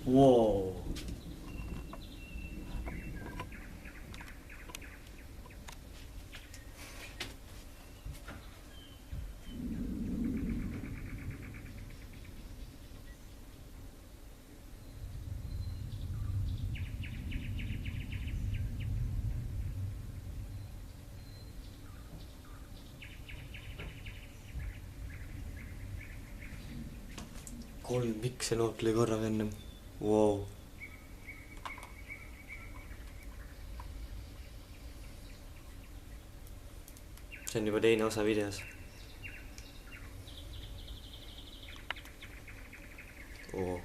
Wow. Kolm piksenootli korraga ennem. Wow. See on juba teine osa videos. Oo.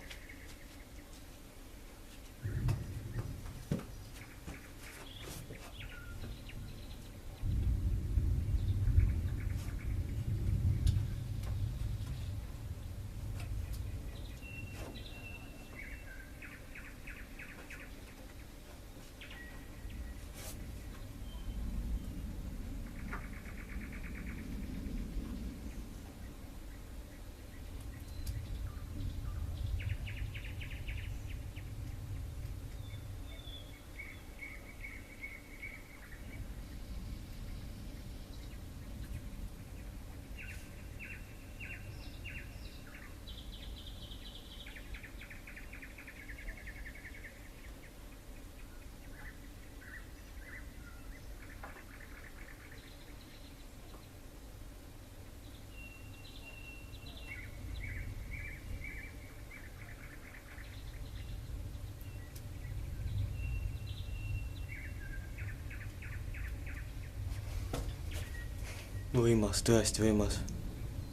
Võimas, tõesti võimas.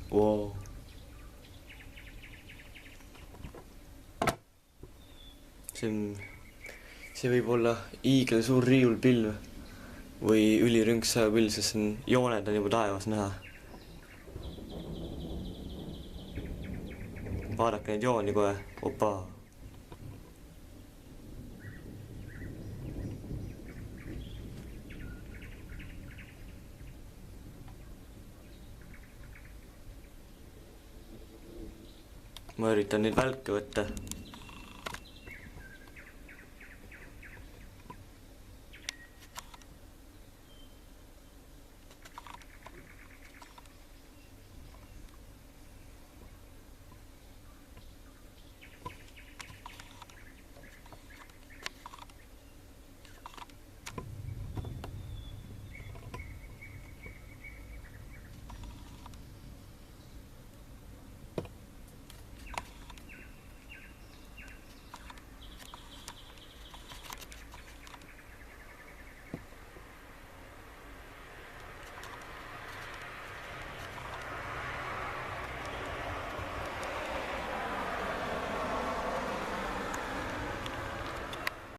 Wow. See võib olla hiigel suur riiulpilv või ülirünks sajapilv, sest jooned on juba taevas näha. Vaadake neid jooni kohe. Opa. Ma üritan neid välke võtta.